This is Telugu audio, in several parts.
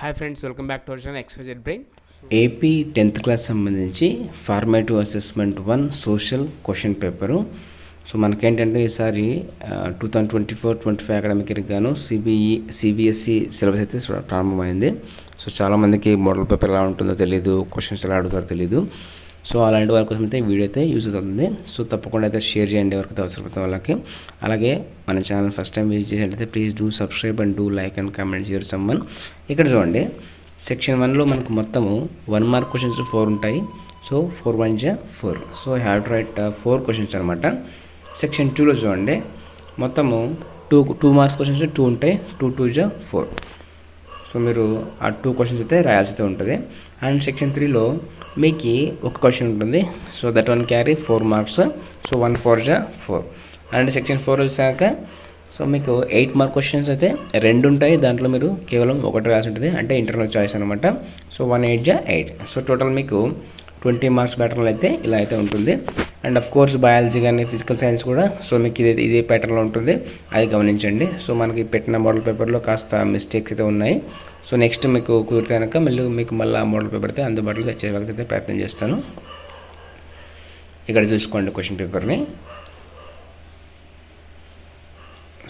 Hi friends, welcome back to our channel XYZ brain. AP 10th class సంబంధించి formative assessment 1 social question paper. So మనకేంటంటే ఈసారి 2024-25 అకాడమిక్ ఇయర్కి గాను సిబిఎస్ఈ సిలబస్ అయితే ప్రారంభమైంది. సో చాలామందికి మోడల్ పేపర్ ఎలా ఉంటుందో తెలియదు, క్వశ్చన్స్ ఎలా అడుగుతారో తెలియదు. సో అలాంటి వారి కోసం అయితే వీడియో అయితే యూజ్ అవుతుంది. సో తప్పకుండా అయితే షేర్ చేయండి ఎవరికైతే అవసరపడుతుంది వాళ్ళకి. అలాగే మన ఛానల్ ఫస్ట్ టైం విజిట్ చేసినట్లయితే please do subscribe and do like and comment share someone. ఇక్కడ చూడండి, సెక్షన్ 1లో మనకు మొత్తము 1 మార్క్ క్వశ్చన్స్ 4 ఉంటాయి. సో 4 1 జా 4. So have to right 4 questions అనమాట. సెక్షన్ 2లో చూడండి, మొత్తము 2 మార్క్స్ క్వశ్చన్స్ 2 ఉంటాయి. 2 2 జా 4. సో మీరు ఆ 2 క్వశ్చన్స్ అయితే రాయాల్సి ఉంటుంది. అండ్ సెక్షన్ 3లో మీకు ఒక క్వశ్చన్ ఉంటుంది. So that one carry 4 marks. So 1 4 జా 4. అండ్ సెక్షన్ 4 వచ్చాక సో మీకు 8 మార్క్ క్వశ్చన్స్ అయితే 2 ఉంటాయి. దాంట్లో మీరు కేవలం 1 రాసి ఉంటుంది, అంటే ఇంటర్నల్ చాయిస్ అనమాట. సో 1 8 జా 8. సో టోటల్ మీకు 20 మార్క్స్ ప్యాటర్న్లో అయితే ఇలా అయితే ఉంటుంది. అండ్ ఆఫ్ కోర్స్ బయాలజీ కానీ ఫిజికల్ సైన్స్ కూడా సో మీకు ఇదే ప్యాటర్న్లో ఉంటుంది, అది గమనించండి. సో మనకి పెట్టిన మోడల్ పేపర్లో కాస్త మిస్టేక్స్ అయితే ఉన్నాయి. సో నెక్స్ట్ మీకు కుదిరితే కనుక మీకు మళ్ళీ ఆ మోడల్ పేపర్ అయితే అందుబాటులో తెచ్చేవాళ్ళకైతే ప్రయత్నం చేస్తాను. ఇక్కడ చూసుకోండి క్వశ్చన్ పేపర్ని.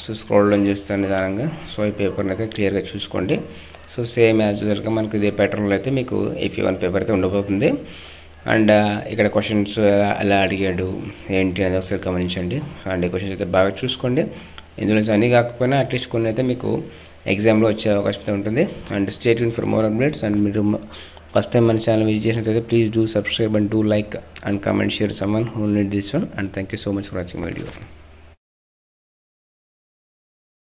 సో స్క్రోల్ డౌన్ చేస్తాను నిదానంగా. సో ఈ పేపర్ని అయితే క్లియర్గా చూసుకోండి. సో సేమ్ యాజ్ యూజువల్గా మనకి ఇదే ప్యాటర్న్లో అయితే మీకు AP1 పేపర్ అయితే ఉండబోతుంది. అండ్ ఇక్కడ క్వశ్చన్స్ ఎలా అడిగాడు ఏంటి అనేది ఒకసారి గమనించండి. అండ్ ఈ క్వశ్చన్స్ అయితే బాగా చూసుకోండి. ఇందులో అన్నీ కాకపోయినా అట్లీస్ట్ కొన్ని అయితే మీకు ఎగ్జామ్లో వచ్చే అవకాశం అయితే ఉంటుంది. And stay tune for more updates. And మీరు ఫస్ట్ టైం మన ఛానల్ విజిట్ చేసినట్లయితే please do subscribe and do like and comment share someone who need this one. And thank you so much for watching video.